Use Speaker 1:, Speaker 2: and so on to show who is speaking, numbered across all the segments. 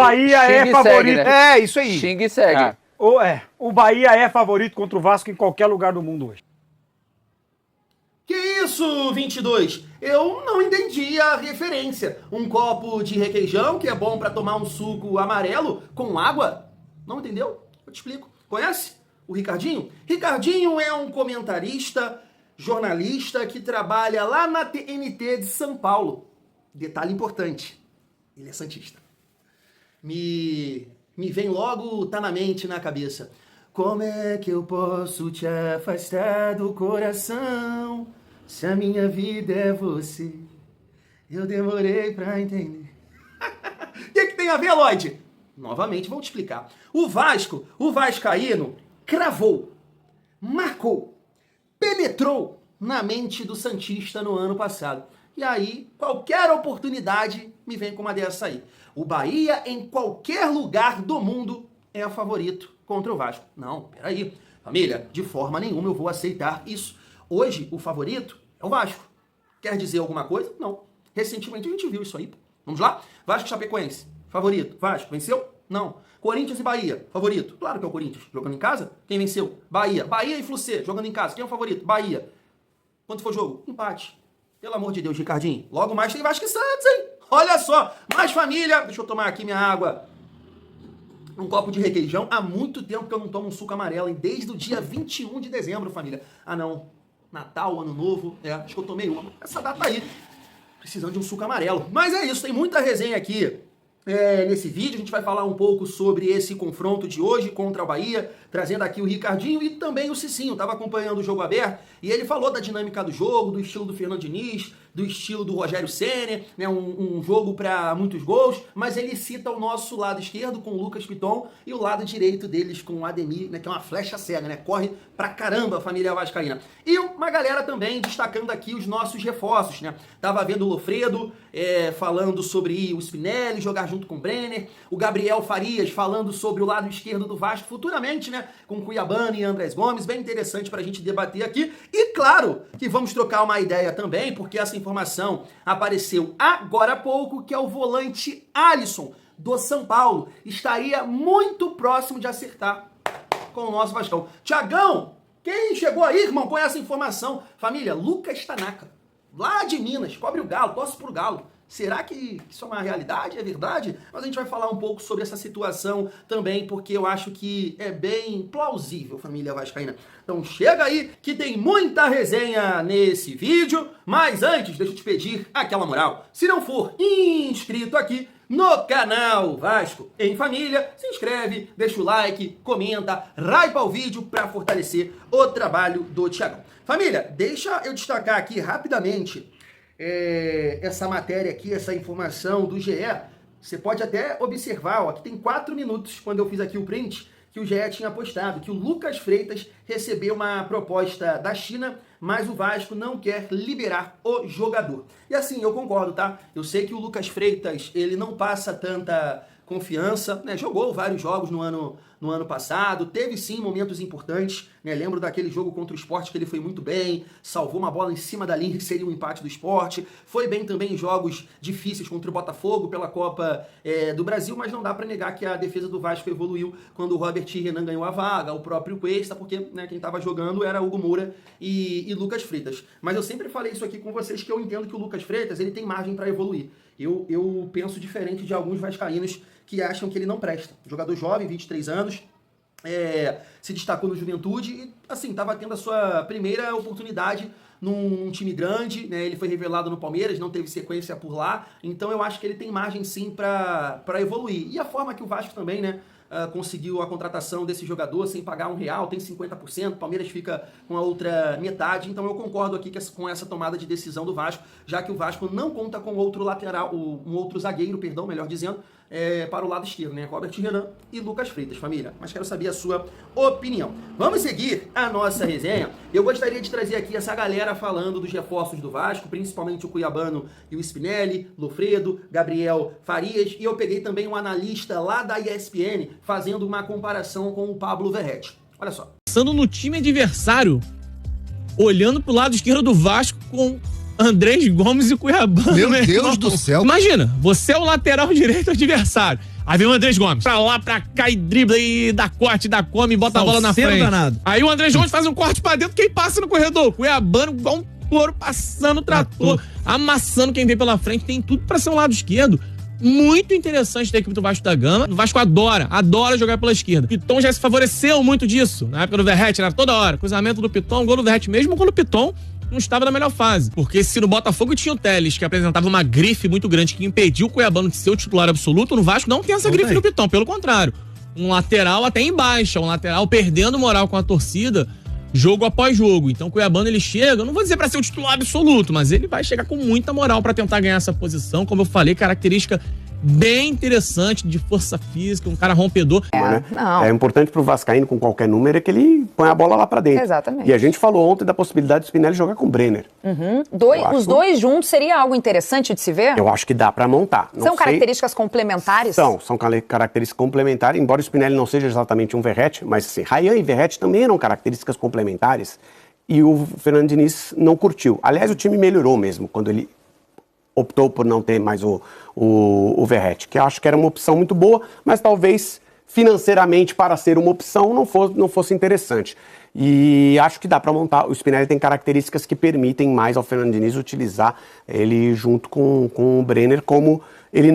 Speaker 1: Bahia é favorito.
Speaker 2: Segue, né?
Speaker 3: Isso aí.
Speaker 2: Xinga e segue.
Speaker 1: O Bahia é favorito contra o Vasco em qualquer lugar do mundo hoje.
Speaker 4: Que isso, 22? Eu não entendi a referência. Um copo de requeijão, que é bom pra tomar um suco amarelo com água? Não entendeu? Eu te explico. Conhece o Ricardinho? Ricardinho é um comentarista, jornalista que trabalha lá na TNT de São Paulo. Detalhe importante, ele é santista. Me vem logo, tá na mente, na cabeça. Como é que eu posso te afastar do coração se a minha vida é você? Eu demorei pra entender. O que tem a ver, Lloyd? Novamente, vou te explicar. O vascaíno, cravou, marcou, penetrou na mente do santista no ano passado. E aí, qualquer oportunidade me vem com uma dessa aí. O Bahia, em qualquer lugar do mundo, é favorito contra o Vasco. Não, peraí. Família, de forma nenhuma eu vou aceitar isso. Hoje, o favorito é o Vasco. Quer dizer alguma coisa? Não. Recentemente a gente viu isso aí. Vamos lá? Vasco e Chapecoense. Favorito. Vasco. Venceu? Não. Corinthians e Bahia. Favorito. Claro que é o Corinthians. Jogando em casa? Quem venceu? Bahia. Bahia e Fluminense. Jogando em casa. Quem é o favorito? Bahia. Quanto foi o jogo? Empate. Pelo amor de Deus, Ricardinho. Logo mais tem Vasco e Santos, hein? Olha só. Mais família. Deixa eu tomar aqui minha água. Um copo de requeijão. Há muito tempo que eu não tomo um suco amarelo, hein? Desde o dia 21 de dezembro, família. Ah, não. Natal, Ano Novo. Acho que eu tomei uma. Essa data aí. Precisando de um suco amarelo. Mas é isso. Tem muita resenha aqui. Nesse vídeo a gente vai falar um pouco sobre esse confronto de hoje contra o Bahia, trazendo aqui o Ricardinho e também o Cicinho, estava acompanhando o jogo aberto e ele falou da dinâmica do jogo, do estilo do Fernando Diniz, do estilo do Rogério Ceni, né, um jogo para muitos gols, mas ele cita o nosso lado esquerdo com o Lucas Piton e o lado direito deles com o Ademir, né, que é uma flecha cega, né, corre pra caramba a família vascaína. E uma galera também destacando aqui os nossos reforços, né, tava vendo o Lofredo falando sobre o Spinelli jogar junto com o Brenner, o Gabriel Farias falando sobre o lado esquerdo do Vasco futuramente, né, com Cuiabano e Andrés Gomes, bem interessante pra gente debater aqui. E claro que vamos trocar uma ideia também, porque essa informação apareceu agora há pouco, que é o volante Alisson do São Paulo. Estaria muito próximo de acertar com o nosso Vascão. Tiagão, quem chegou aí, irmão, com essa informação? Família, Lucas Tanaka, lá de Minas, cobre o Galo, torce pro Galo. Será que isso é uma realidade? É verdade? Mas a gente vai falar um pouco sobre essa situação também, porque eu acho que é bem plausível, família vascaína. Então chega aí que tem muita resenha nesse vídeo, mas antes deixa eu te pedir aquela moral. Se não for inscrito aqui no canal Vasco em Família, se inscreve, deixa o like, comenta, raipa o vídeo para fortalecer o trabalho do Thiagão. Família, deixa eu destacar aqui rapidamente essa matéria aqui, essa informação do GE. Você pode até observar, ó, que tem 4 minutos, quando eu fiz aqui o print, que o GE tinha postado, que o Lucas Freitas recebeu uma proposta da China, mas o Vasco não quer liberar o jogador. E assim, eu concordo, tá? Eu sei que o Lucas Freitas, ele não passa tanta confiança, né? Jogou vários jogos no ano passado, teve sim momentos importantes, né? Lembro daquele jogo contra o Sport que ele foi muito bem, salvou uma bola em cima da linha que seria um empate do Sport, foi bem também em jogos difíceis contra o Botafogo pela Copa do Brasil, mas não dá para negar que a defesa do Vasco evoluiu quando o Robert e Renan ganhou a vaga, o próprio Cuesta, porque, né, quem estava jogando era Hugo Moura e Lucas Freitas. Mas eu sempre falei isso aqui com vocês, que eu entendo que o Lucas Freitas ele tem margem para evoluir. Eu penso diferente de alguns vascaínos que acham que ele não presta. Jogador jovem, 23 anos, se destacou no Juventude e, assim, estava tendo a sua primeira oportunidade num time grande, né? Ele foi revelado no Palmeiras, não teve sequência por lá, então eu acho que ele tem margem sim para evoluir. E a forma que o Vasco também, né, conseguiu a contratação desse jogador sem pagar R$1, tem 50%, o Palmeiras fica com a outra metade, então eu concordo aqui com essa tomada de decisão do Vasco, já que o Vasco não conta com outro lateral, um outro zagueiro, perdão, melhor dizendo, para o lado esquerdo, né? Robert Renan e Lucas Freitas, família. Mas quero saber a sua opinião. Vamos seguir a nossa resenha. Eu gostaria de trazer aqui essa galera falando dos reforços do Vasco, principalmente o Cuiabano e o Spinelli, Lofredo, Gabriel Farias, e eu peguei também um analista lá da ESPN fazendo uma comparação com o Pablo Verratti. Olha só.
Speaker 5: Pensando no time adversário, olhando pro lado esquerdo do Vasco com Andrés Gomes e Cuiabano.
Speaker 6: Meu Deus do céu.
Speaker 5: Imagina, você é o lateral direito adversário. Aí vem o Andrés Gomes, pra lá, pra cá, e dribla, e dá corte, dá come, bota a bola na frente.
Speaker 2: Danado.
Speaker 5: Aí o Andrés Gomes faz um corte pra dentro, quem passa no corredor? Cuiabano, igual um touro, passando o trator, amassando quem vem pela frente, tem tudo pra ser um lado esquerdo. Muito interessante da equipe do Vasco da Gama. O Vasco adora jogar pela esquerda. Piton já se favoreceu muito disso. Na época do Verratti, era toda hora. Cruzamento do Piton, gol do Verratti, mesmo quando o Piton não estava na melhor fase. Porque se no Botafogo tinha o Telles, que apresentava uma grife muito grande, que impediu o Cuiabano de ser o titular absoluto, no Vasco não tem essa grife no Piton, pelo contrário. Um lateral até em baixa, um lateral perdendo moral com a torcida, jogo após jogo. Então o Cuiabano, ele chega, eu não vou dizer pra ser o titular absoluto, mas ele vai chegar com muita moral pra tentar ganhar essa posição. Como eu falei, característica bem interessante de força física, um cara rompedor.
Speaker 3: É importante pro vascaíno com qualquer número é que ele põe a bola lá pra dentro.
Speaker 6: Exatamente.
Speaker 3: E a gente falou ontem da possibilidade do Spinelli jogar com o Brenner.
Speaker 6: Os dois juntos seria algo interessante de se ver?
Speaker 3: Eu acho que dá pra montar.
Speaker 6: São características complementares?
Speaker 3: São características complementares, embora o Spinelli não seja exatamente um Verratti, mas assim, Rayan e Verratti também eram características complementares e o Fernando Diniz não curtiu. Aliás, o time melhorou mesmo quando ele optou por não ter mais o Verratti, que eu acho que era uma opção muito boa, mas talvez financeiramente, para ser uma opção, não fosse interessante. E acho que dá para montar. O Spinelli tem características que permitem mais ao Fernando Diniz utilizar ele junto com o Brenner, como ele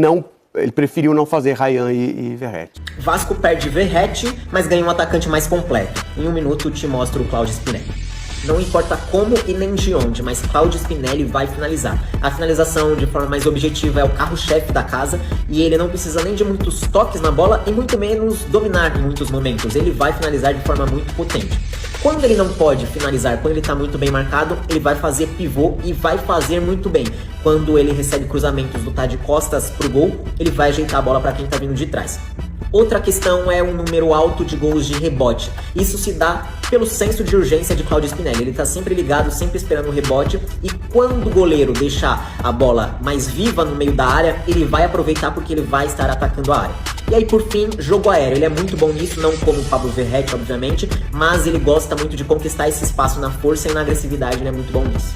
Speaker 3: preferiu não fazer Rayan e Verratti.
Speaker 7: Vasco perde Verratti, mas ganha um atacante mais completo. Em um minuto te mostro o Claudio Spinelli. Não importa como e nem de onde, mas Claudio Spinelli vai finalizar. A finalização de forma mais objetiva é o carro-chefe da casa e ele não precisa nem de muitos toques na bola e muito menos dominar em muitos momentos. Ele vai finalizar de forma muito potente. Quando ele não pode finalizar, quando ele está muito bem marcado, ele vai fazer pivô e vai fazer muito bem. Quando ele recebe cruzamentos do tá de costas pro gol, ele vai ajeitar a bola para quem está vindo de trás. Outra questão é um número alto de gols de rebote. Isso se dá pelo senso de urgência de Claudio Spinelli. Ele está sempre ligado, sempre esperando o rebote, e quando o goleiro deixar a bola mais viva no meio da área, ele vai aproveitar porque ele vai estar atacando a área. E aí, por fim, jogo aéreo. Ele é muito bom nisso, não como o Pablo Verratti, obviamente, mas ele gosta muito de conquistar esse espaço na força e na agressividade, ele é muito bom nisso.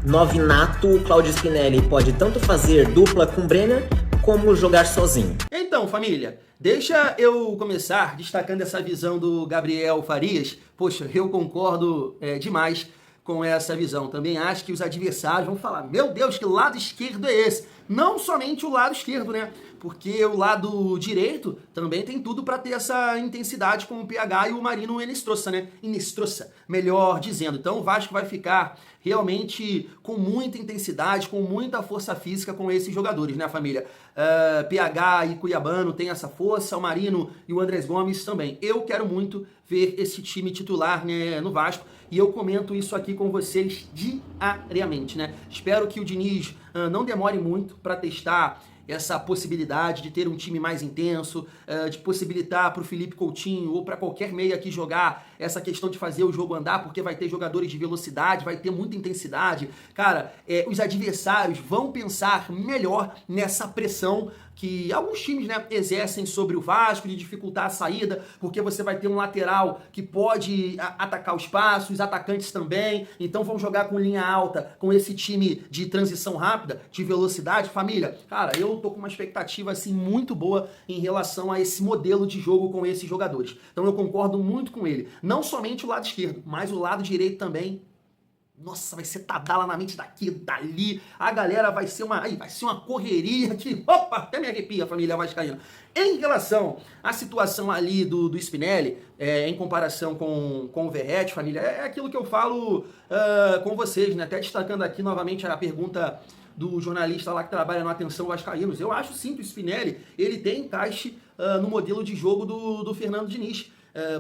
Speaker 7: Novinato, o Claudio Spinelli pode tanto fazer dupla com Brenner, como jogar sozinho.
Speaker 4: Então, família, deixa eu começar destacando essa visão do Gabriel Farias. Poxa, eu concordo demais com essa visão. Também acho que os adversários vão falar, meu Deus, que lado esquerdo é esse? Não somente o lado esquerdo, né? Porque o lado direito também tem tudo para ter essa intensidade com o PH e o Marino Inestrosa, né? Inestrosa, melhor dizendo. Então o Vasco vai ficar realmente com muita intensidade, com muita força física com esses jogadores, né, família? PH e Cuiabano tem essa força, o Marino e o Andrés Gomes também. Eu quero muito ver esse time titular, né, no Vasco, e eu comento isso aqui com vocês diariamente, né? Espero que o Diniz não demore muito para testar essa possibilidade de ter um time mais intenso, de possibilitar para o Felipe Coutinho ou para qualquer meia aqui jogar essa questão de fazer o jogo andar, porque vai ter jogadores de velocidade, vai ter muita intensidade. Cara, os adversários vão pensar melhor nessa pressão que alguns times, né, exercem sobre o Vasco, de dificultar a saída, porque você vai ter um lateral que pode atacar o espaço, os atacantes também, então vão jogar com linha alta, com esse time de transição rápida, de velocidade. Família, cara, eu tô com uma expectativa, assim, muito boa em relação a esse modelo de jogo com esses jogadores. Então eu concordo muito com ele. Não somente o lado esquerdo, mas o lado direito também. Nossa, vai ser Tadala na mente daqui, dali. A galera vai ser uma correria que... Opa, até me arrepia, família vascaína. Em relação à situação ali do Spinelli, em comparação com o Verratti, família, é aquilo que eu falo com vocês, né? Até destacando aqui novamente a pergunta do jornalista lá que trabalha no Atenção Vascaínos. Eu acho sim que o Spinelli, ele tem encaixe no modelo de jogo do Fernando Diniz.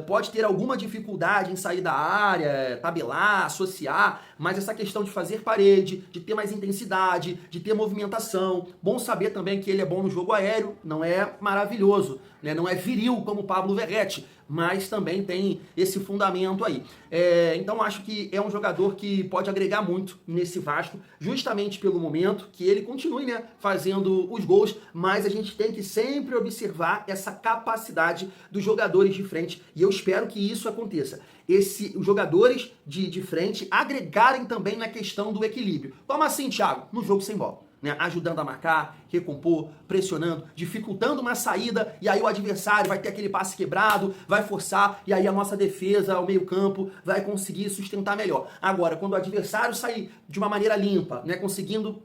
Speaker 4: Pode ter alguma dificuldade em sair da área, tabelar, associar, mas essa questão de fazer parede, de ter mais intensidade, de ter movimentação. Bom saber também que ele é bom no jogo aéreo, não é maravilhoso, né? Não é viril como o Pablo Verratti, mas também tem esse fundamento aí. Então acho que é um jogador que pode agregar muito nesse Vasco, justamente pelo momento que ele continue, né, fazendo os gols, mas a gente tem que sempre observar essa capacidade dos jogadores de frente, e eu espero que isso aconteça. Os jogadores de frente agregarem também na questão do equilíbrio. Como assim, Thiago? No jogo sem bola. né, ajudando a marcar, recompor, pressionando, dificultando uma saída, e aí o adversário vai ter aquele passe quebrado, vai forçar, e aí a nossa defesa, o meio-campo, vai conseguir sustentar melhor. Agora, quando o adversário sair de uma maneira limpa, né, conseguindo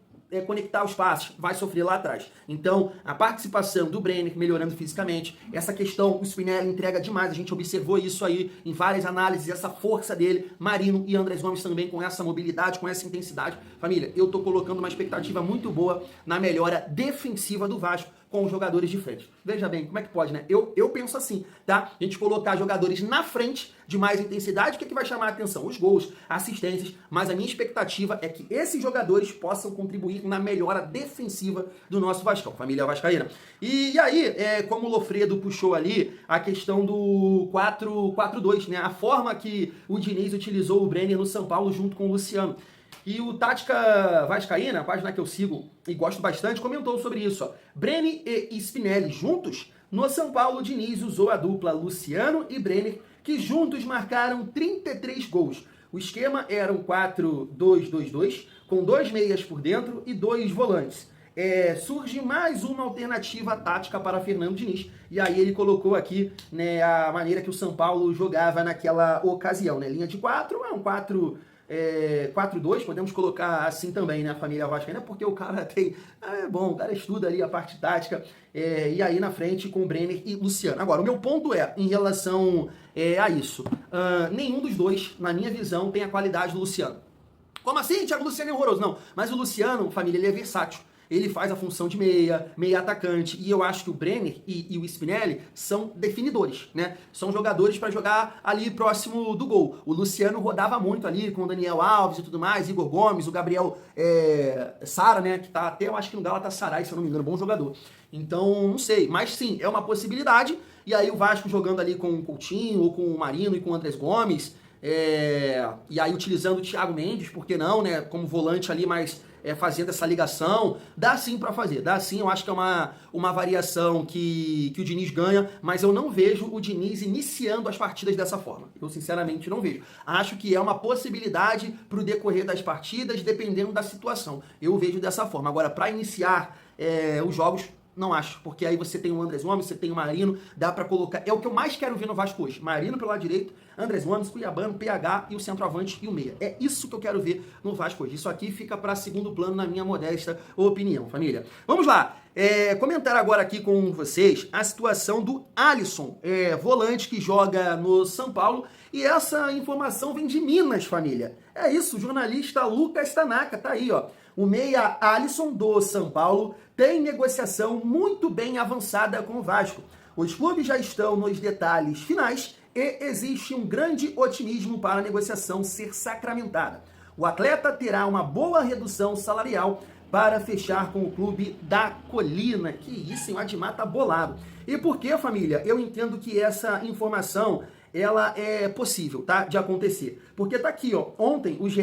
Speaker 4: conectar os passes, vai sofrer lá atrás. Então, a participação do Brenner melhorando fisicamente, essa questão, o Spinelli entrega demais, a gente observou isso aí em várias análises, essa força dele, Marino e Andrés Gomes também com essa mobilidade, com essa intensidade. Família, eu tô colocando uma expectativa muito boa na melhora defensiva do Vasco com os jogadores de frente. Veja bem, como é que pode, né? Eu penso assim, tá? A gente colocar jogadores na frente de mais intensidade, o que vai chamar a atenção? Os gols, assistências, mas a minha expectativa é que esses jogadores possam contribuir na melhora defensiva do nosso Vascão, família vascaína. E aí, como o Lofredo puxou ali, a questão do 4-4-2, né? A forma que o Diniz utilizou o Brenner no São Paulo junto com o Luciano. E o Tática Vascaína, a página que eu sigo e gosto bastante, comentou sobre isso. Ó. Brenner e Spinelli juntos, no São Paulo, Diniz usou a dupla Luciano e Brenner, que juntos marcaram 33 gols. O esquema era um 4-2-2-2, com 2 meias por dentro e 2 volantes. Surge mais uma alternativa tática para Fernando Diniz. E aí ele colocou aqui, né, a maneira que o São Paulo jogava naquela ocasião. Né? Linha de 4, é um 4-2, podemos colocar assim também, né, a família vascaína, porque o cara tem, o cara estuda ali a parte tática, e aí na frente com o Brenner e Luciano. Agora, o meu ponto em relação a isso, nenhum dos dois, na minha visão, tem a qualidade do Luciano. Como assim, Thiago? Luciano é horroroso. Não, mas o Luciano, família, ele é versátil. Ele faz a função de meia atacante, e eu acho que o Brenner e o Spinelli são definidores, né? São jogadores para jogar ali próximo do gol. O Luciano rodava muito ali com o Daniel Alves e tudo mais, Igor Gomes, o Gabriel Sara, né? Que tá até, eu acho que no Galatasaray, se eu não me engano, bom jogador. Então, não sei, mas sim, é uma possibilidade. E aí o Vasco jogando ali com o Coutinho, ou com o Marino e com o Andrés Gomes, e aí utilizando o Thiago Mendes, por que não, né? Como volante ali, mas fazendo essa ligação, dá sim para fazer, dá sim, eu acho que é uma variação que o Diniz ganha, mas eu não vejo o Diniz iniciando as partidas dessa forma, eu sinceramente não vejo, acho que é uma possibilidade para o decorrer das partidas, dependendo da situação, eu vejo dessa forma. Agora, para iniciar os jogos, não acho, porque aí você tem o Andrés Gomes, você tem o Marino, dá pra colocar, é o que eu mais quero ver no Vasco hoje, Marino pelo lado direito, Andrés Gomes, Cuiabano, PH e o centroavante e o meia, é isso que eu quero ver no Vasco hoje, isso aqui fica pra segundo plano na minha modesta opinião, família. Vamos lá, comentar agora aqui com vocês a situação do Alisson, volante que joga no São Paulo, e essa informação vem de Minas, família, é isso, o jornalista Lucas Tanaka, tá aí, ó. O meia Alisson do São Paulo tem negociação muito bem avançada com o Vasco. Os clubes já estão nos detalhes finais e existe um grande otimismo para a negociação ser sacramentada. O atleta terá uma boa redução salarial para fechar com o clube da Colina. Que isso, hein? O Admar tá bolado. E por que, família? Eu entendo que essa informação ela é possível, tá? De acontecer. Porque tá aqui, ó. Ontem o GE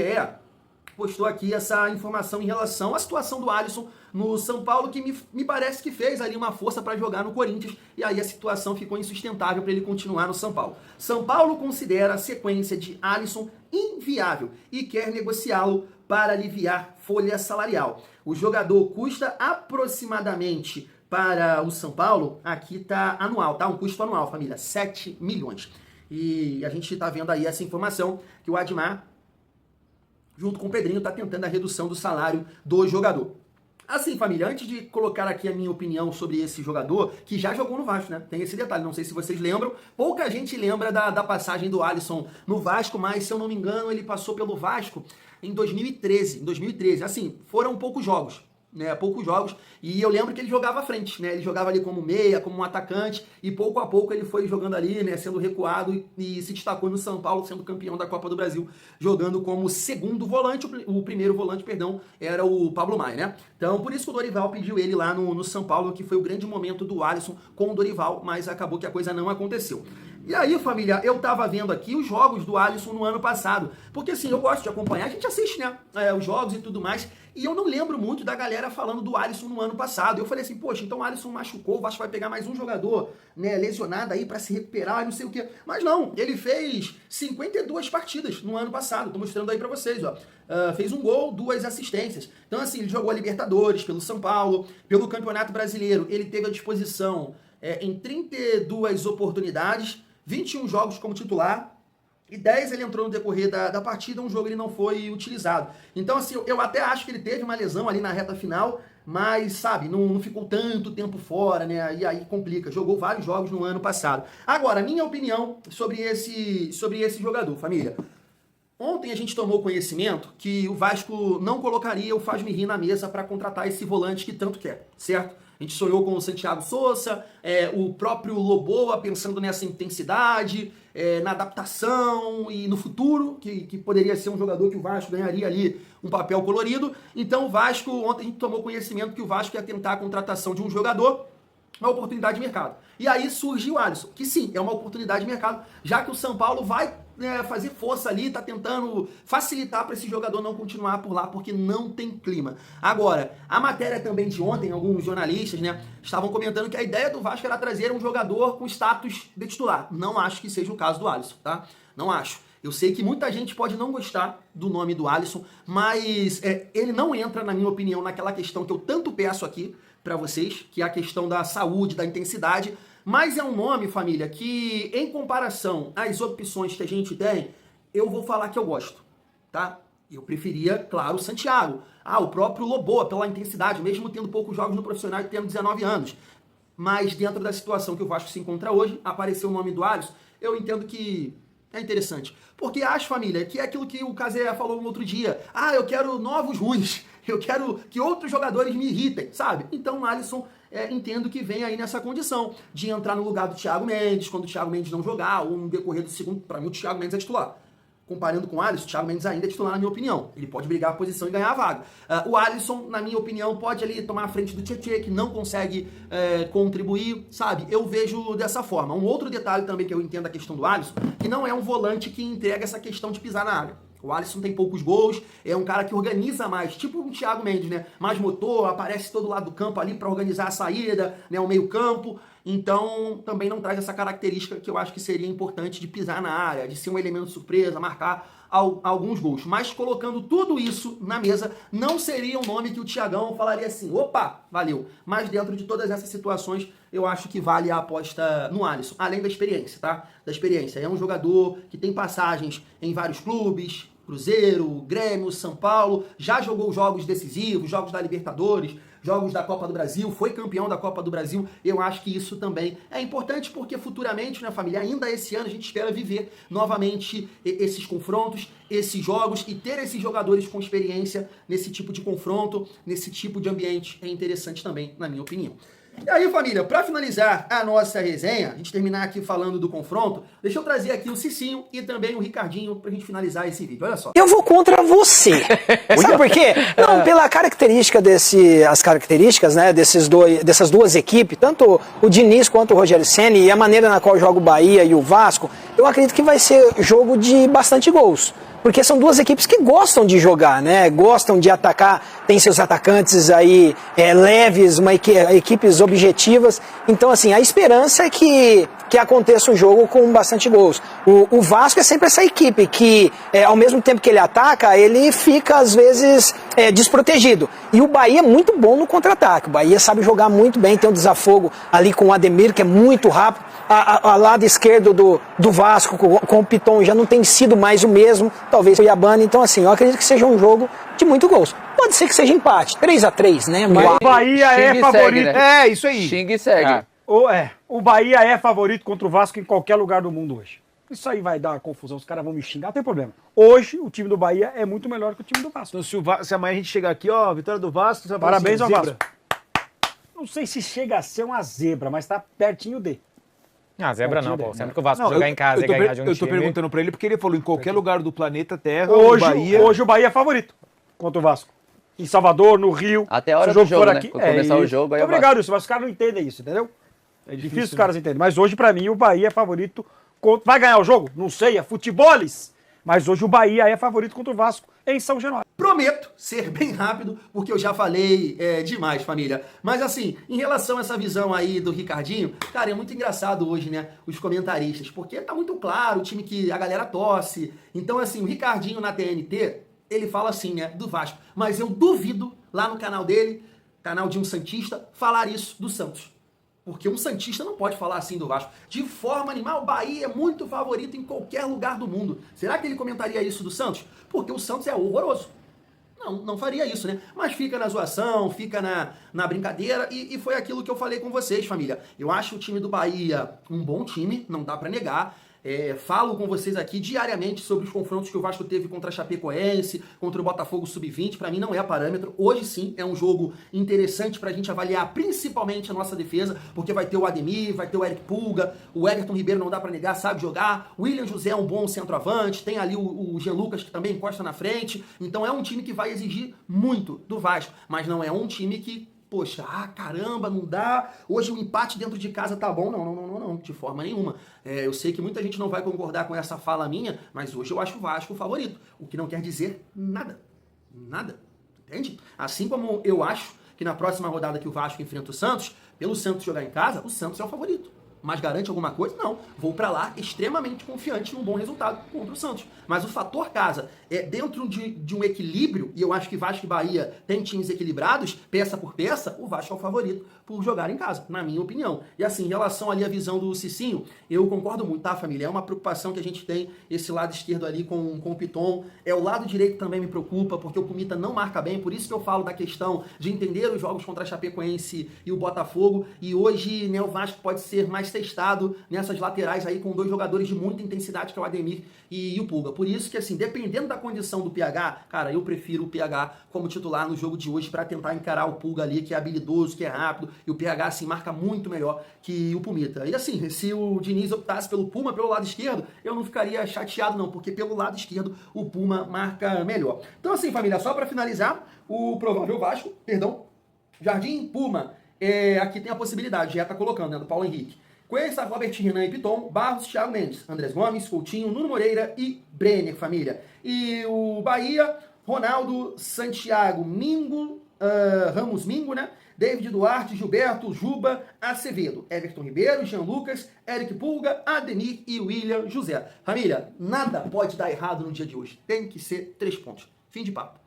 Speaker 4: postou aqui essa informação em relação à situação do Alisson no São Paulo, que me parece que fez ali uma força para jogar no Corinthians, e aí a situação ficou insustentável para ele continuar no São Paulo. São Paulo considera a sequência de Alisson inviável e quer negociá-lo para aliviar folha salarial. O jogador custa aproximadamente para o São Paulo, aqui tá anual, tá? Um custo anual, família, 7 milhões. E a gente tá vendo aí essa informação que o Admar, junto com o Pedrinho, está tentando a redução do salário do jogador. Assim, família, antes de colocar aqui a minha opinião sobre esse jogador, que já jogou no Vasco, né? Tem esse detalhe, não sei se vocês lembram. Pouca gente lembra da passagem do Alisson no Vasco, mas, se eu não me engano, ele passou pelo Vasco em 2013. Em 2013, assim, foram poucos jogos. Né, poucos jogos, e eu lembro que ele jogava à frente, né, ele jogava ali como meia, como um atacante, e pouco a pouco ele foi jogando ali, né, sendo recuado e se destacou no São Paulo, sendo campeão da Copa do Brasil, jogando como segundo volante, o primeiro volante, perdão, era o Pablo Maia, né, então por isso que o Dorival pediu ele lá no São Paulo, que foi o grande momento do Alisson com o Dorival, mas acabou que a coisa não aconteceu. E aí, família, eu tava vendo aqui os jogos do Alisson no ano passado. Porque assim, eu gosto de acompanhar, a gente assiste, né, os jogos e tudo mais. E eu não lembro muito da galera falando do Alisson no ano passado. Eu falei assim, poxa, então o Alisson machucou, o Vasco vai pegar mais um jogador, né, lesionado aí pra se recuperar e não sei o quê. Mas não, ele fez 52 partidas no ano passado. Tô mostrando aí pra vocês, ó. Fez um gol, 2 assistências. Então assim, ele jogou a Libertadores pelo São Paulo, pelo Campeonato Brasileiro. Ele teve à disposição em 32 oportunidades, 21 jogos como titular, e 10 ele entrou no decorrer da partida, um jogo ele não foi utilizado. Então, assim, eu até acho que ele teve uma lesão ali na reta final, mas, sabe, não ficou tanto tempo fora, né? E aí complica. Jogou vários jogos no ano passado. Agora, minha opinião sobre esse jogador, família. Ontem a gente tomou conhecimento que o Vasco não colocaria o Faz-me Rir na mesa para contratar esse volante que tanto quer, certo? A gente sonhou com o Santiago Sousa, o próprio Loboa pensando nessa intensidade, na adaptação e no futuro, que poderia ser um jogador que o Vasco ganharia ali um papel colorido. Então o Vasco, ontem a gente tomou conhecimento que o Vasco ia tentar a contratação de um jogador, uma oportunidade de mercado. E aí surgiu o Alisson, que sim, é uma oportunidade de mercado, já que o São Paulo vai fazer força ali, tá tentando facilitar para esse jogador não continuar por lá, porque não tem clima. Agora, a matéria também de ontem, alguns jornalistas, né, estavam comentando que a ideia do Vasco era trazer um jogador com status de titular. Não acho que seja o caso do Alisson, tá? Não acho. Eu sei que muita gente pode não gostar do nome do Alisson, mas ele não entra, na minha opinião, naquela questão que eu tanto peço aqui para vocês, que é a questão da saúde, da intensidade. Mas é um nome, família, que em comparação às opções que a gente tem, eu vou falar que eu gosto, tá? Eu preferia, claro, o Santiago. O próprio Loboa, pela intensidade, mesmo tendo poucos jogos no profissional e tendo 19 anos. Mas dentro da situação que o Vasco se encontra hoje, apareceu o nome do Alisson, eu entendo que é interessante. Porque acho, família, que é aquilo que o Casé falou no outro dia. Eu quero novos ruins. Eu quero que outros jogadores me irritem, sabe? Então o Alisson, entendo que vem aí nessa condição de entrar no lugar do Thiago Mendes, quando o Thiago Mendes não jogar, ou no decorrer do segundo. Para mim, o Thiago Mendes é titular. Comparando com o Alisson, o Thiago Mendes ainda é titular, na minha opinião. Ele pode brigar a posição e ganhar a vaga. O Alisson, na minha opinião, pode ali tomar a frente do Tietê, que não consegue contribuir, sabe? Eu vejo dessa forma. Um outro detalhe também que eu entendo a questão do Alisson, que não é um volante que entrega essa questão de pisar na área. O Alisson tem poucos gols, é um cara que organiza mais, tipo o Thiago Mendes, né? Mais motor, aparece todo lado do campo ali para organizar a saída, né? O meio campo. Então, também não traz essa característica que eu acho que seria importante de pisar na área, de ser um elemento surpresa, marcar alguns gols. Mas colocando tudo isso na mesa, não seria um nome que o Thiagão falaria assim, opa, valeu. Mas dentro de todas essas situações, eu acho que vale a aposta no Alisson. Além da experiência, tá? Da experiência. É um jogador que tem passagens em vários clubes, Cruzeiro, Grêmio, São Paulo, já jogou jogos decisivos, jogos da Libertadores, jogos da Copa do Brasil, foi campeão da Copa do Brasil. Eu acho que isso também é importante porque futuramente, né, família, ainda esse ano a gente espera viver novamente esses confrontos, esses jogos e ter esses jogadores com experiência nesse tipo de confronto, nesse tipo de ambiente é interessante também, na minha opinião. E aí, família, para finalizar a nossa resenha, a gente terminar aqui falando do confronto, deixa eu trazer aqui o Cicinho e também o Ricardinho pra gente finalizar esse vídeo. Olha só.
Speaker 2: Eu vou contra você. Sabe por quê? Não, pela característica as características, né, dessas duas equipes, tanto o Diniz quanto o Rogério Ceni e a maneira na qual joga o Bahia e o Vasco, eu acredito que vai ser jogo de bastante gols. Porque são duas equipes que gostam de jogar, né? Gostam de atacar, tem seus atacantes aí leves, equipes objetivas. Então, assim, a esperança é que aconteça o jogo com bastante gols. O Vasco é sempre essa equipe que, ao mesmo tempo que ele ataca, ele fica, às vezes, desprotegido. E o Bahia é muito bom no contra-ataque. O Bahia sabe jogar muito bem, tem um desafogo ali com o Ademir, que é muito rápido. Ao lado esquerdo do Vasco, com o Piton, já não tem sido mais o mesmo, talvez o Iabana. Então, assim, eu acredito que seja um jogo de muito gols. Pode ser que seja empate, 3-3, né?
Speaker 1: Mas o Bahia é favorito.
Speaker 8: Segue, né?
Speaker 1: Isso aí.
Speaker 8: Xinga e segue.
Speaker 1: O Bahia é favorito contra o Vasco em qualquer lugar do mundo hoje. Isso aí vai dar uma confusão, os caras vão me xingar, não tem problema. Hoje, o time do Bahia é muito melhor que o time do Vasco.
Speaker 9: Então, se amanhã a gente chegar aqui, vitória do Vasco... Você
Speaker 1: parabéns ao
Speaker 9: Vasco.
Speaker 1: Não sei se chega a ser uma zebra, mas tá pertinho de.
Speaker 10: Zebra não, pô. Sempre que o Vasco jogar em casa e ganhar de um time...
Speaker 9: Eu tô perguntando pra ele porque ele falou em qualquer lugar do planeta Terra,
Speaker 1: Hoje o Bahia é favorito contra o Vasco. Em Salvador, no Rio.
Speaker 8: Até a hora do jogo, né?
Speaker 1: Aqui,
Speaker 8: Quando começar o jogo, aí
Speaker 1: obrigado, isso, mas os caras não entendem isso, entendeu? É difícil os caras entenderem. Mas hoje, pra mim, o Bahia é favorito Vai ganhar o jogo? Não sei, é futeboles. Mas hoje o Bahia é favorito contra o Vasco em São Januário.
Speaker 4: Prometo ser bem rápido, porque eu já falei demais, família. Mas assim, em relação a essa visão aí do Ricardinho, cara, é muito engraçado hoje, né, os comentaristas, porque tá muito claro o time que a galera torce. Então assim, o Ricardinho na TNT, ele fala assim, né, do Vasco. Mas eu duvido, lá no canal dele, canal de um santista, falar isso do Santos. Porque um santista não pode falar assim do Vasco. De forma animal, o Bahia é muito favorito em qualquer lugar do mundo. Será que ele comentaria isso do Santos? Porque o Santos é horroroso. Não faria isso, né? Mas fica na zoação, fica na brincadeira e foi aquilo que eu falei com vocês, família. Eu acho o time do Bahia um bom time, não dá pra negar. Falo com vocês aqui diariamente sobre os confrontos que o Vasco teve contra a Chapecoense, contra o Botafogo Sub-20. Pra mim não é parâmetro. Hoje sim é um jogo interessante pra gente avaliar principalmente a nossa defesa, porque vai ter o Ademir, vai ter o Eric Pulga, o Everton Ribeiro não dá pra negar, sabe jogar, o William José é um bom centroavante, tem ali o Jean Lucas que também encosta na frente. Então é um time que vai exigir muito do Vasco, mas não é um time que poxa, caramba, não dá. Hoje o empate dentro de casa tá bom. Não, de forma nenhuma. Eu sei que muita gente não vai concordar com essa fala minha, mas hoje eu acho o Vasco o favorito. O que não quer dizer nada. Nada. Entende? Assim como eu acho que na próxima rodada que o Vasco enfrenta o Santos, pelo Santos jogar em casa, o Santos é o favorito. Mas garante alguma coisa? Não. Vou pra lá extremamente confiante num bom resultado contra o Santos. Mas o fator casa é dentro de um equilíbrio, e eu acho que Vasco e Bahia tem times equilibrados, peça por peça, o Vasco é o favorito por jogar em casa, na minha opinião. E assim, em relação ali à visão do Cicinho, eu concordo muito, tá, família? É uma preocupação que a gente tem, esse lado esquerdo ali com o Piton. O lado direito também me preocupa, porque o Pumita não marca bem, por isso que eu falo da questão de entender os jogos contra a Chapecoense e o Botafogo, e hoje, né, o Vasco pode ser mais testado nessas laterais aí com dois jogadores de muita intensidade, que é o Ademir e o Pulga. Por isso que, assim, dependendo da condição do PH, cara, eu prefiro o PH como titular no jogo de hoje para tentar encarar o Pulga ali, que é habilidoso, que é rápido, e o PH, assim, marca muito melhor que o Pumita. E assim, se o Diniz optasse pelo Puma, pelo lado esquerdo, eu não ficaria chateado não, porque pelo lado esquerdo o Puma marca melhor. Então assim, família, só para finalizar, o provável Vasco, Jardim, Puma, aqui tem a possibilidade, já tá colocando, né, do Paulo Henrique. Cuesta, Robert Renan e Piton, Barros, Thiago Mendes, Andrés Gomes, Coutinho, Nuno Moreira e Brenner, família. E o Bahia, Ronaldo, Santiago, Mingo, Ramos Mingo, né? David Duarte, Gilberto, Juba, Acevedo, Everton Ribeiro, Jean Lucas, Eric Pulga, Ademir e William José. Família, nada pode dar errado no dia de hoje. Tem que ser 3 pontos. Fim de papo.